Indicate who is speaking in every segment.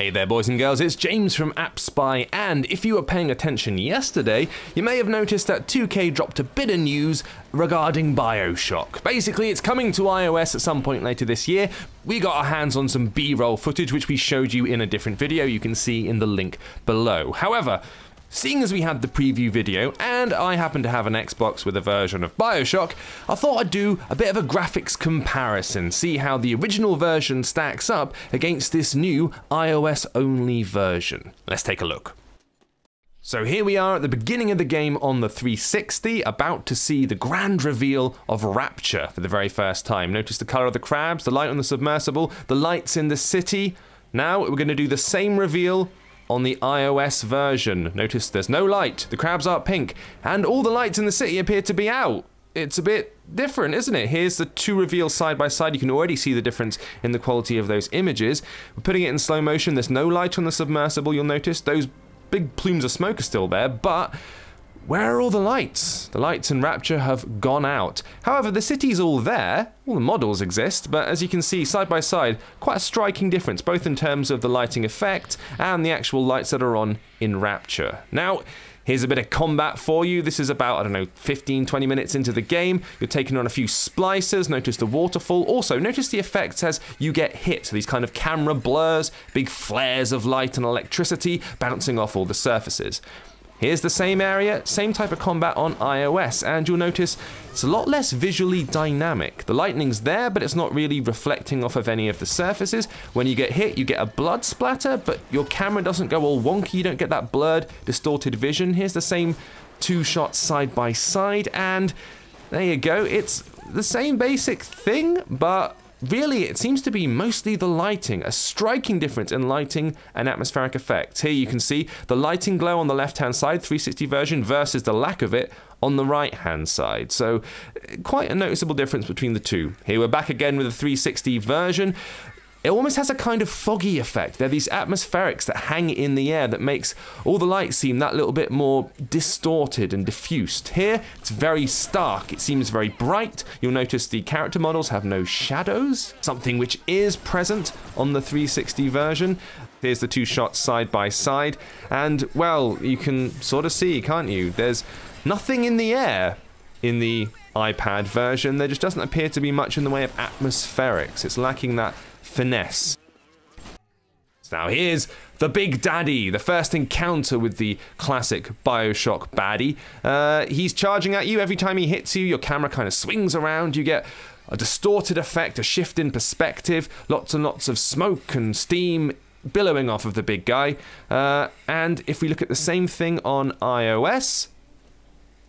Speaker 1: Hey there boys and girls, it's James from AppSpy, and if you were paying attention yesterday, you may have noticed that 2K dropped a bit of news regarding BioShock. Basically, it's coming to iOS at some point later this year. We got our hands on some B-roll footage which we showed you in a different video you can see in the link below. However, seeing as we had the preview video, and I happen to have an Xbox with a version of BioShock, I thought I'd do a bit of a graphics comparison, see how the original version stacks up against this new iOS-only version. Let's take a look. So here we are at the beginning of the game on the 360, about to see the grand reveal of Rapture for the very first time. Notice the color of the crabs, the light on the submersible, the lights in the city. Now we're going to do the same reveal on the iOS version. Notice there's no light, the crabs are pink, and all the lights in the city appear to be out. It's a bit different, isn't it? Here's the two reveals side by side. You can already see the difference in the quality of those images. We're putting it in slow motion. There's no light on the submersible, you'll notice. Those big plumes of smoke are still there, but where are all the lights? The lights in Rapture have gone out. However, the city's all there, all the models exist, but as you can see side by side, quite a striking difference, both in terms of the lighting effect and the actual lights that are on in Rapture. Now, here's a bit of combat for you. This is about, I don't know, 15-20 minutes into the game. You're taking on a few splicers. Notice the waterfall. Also, notice the effects as you get hit. So these kind of camera blurs, big flares of light and electricity bouncing off all the surfaces. Here's the same area, same type of combat on iOS, and you'll notice it's a lot less visually dynamic. The lightning's there, but it's not really reflecting off of any of the surfaces. When you get hit, you get a blood splatter, but your camera doesn't go all wonky. You don't get that blurred, distorted vision. Here's the same two shots side by side, and there you go. It's the same basic thing, but really, it seems to be mostly the lighting, a striking difference in lighting and atmospheric effects. Here you can see the lighting glow on the left-hand side, 360 version, versus the lack of it on the right-hand side. So, quite a noticeable difference between the two. Here we're back again with the 360 version. It almost has a kind of foggy effect. There are these atmospherics that hang in the air that makes all the lights seem that little bit more distorted and diffused. Here, it's very stark. It seems very bright. You'll notice the character models have no shadows, something which is present on the 360 version. Here's the two shots side by side, and, well, you can sort of see, can't you? There's nothing in the air in the iPad version. There just doesn't appear to be much in the way of atmospherics. It's lacking that finesse. Now here's the Big Daddy, the first encounter with the classic BioShock baddie. He's charging at you. Every time he hits you, your camera kind of swings around. You get a distorted effect, a shift in perspective, lots and lots of smoke and steam billowing off of the big guy. And if we look at the same thing on iOS,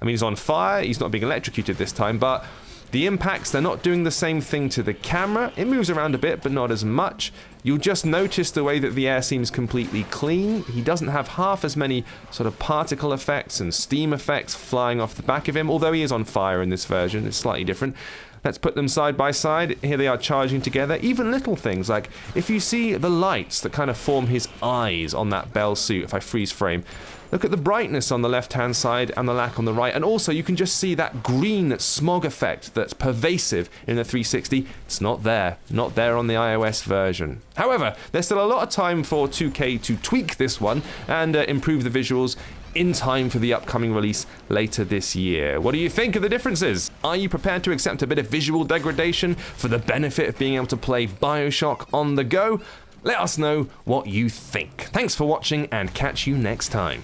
Speaker 1: I mean, he's on fire, he's not being electrocuted this time, but the impacts, they're not doing the same thing to the camera. It moves around a bit, but not as much. You'll just notice the way that the air seems completely clean. He doesn't have half as many sort of particle effects and steam effects flying off the back of him, although he is on fire in this version. It's slightly different. Let's put them side by side. Here they are charging together. Even little things like if you see the lights that kind of form his eyes on that Bell suit, if I freeze frame, look at the brightness on the left-hand side and the lack on the right. And also you can just see that green smog effect that's pervasive in the 360. It's not there on the iOS version. However, there's still a lot of time for 2K to tweak this one and improve the visuals in time for the upcoming release later this year. What do you think of the differences? Are you prepared to accept a bit of visual degradation for the benefit of being able to play BioShock on the go? Let us know what you think. Thanks for watching and catch you next time.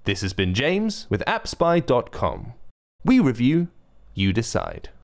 Speaker 1: This has been James with AppSpy.com. We review, you decide.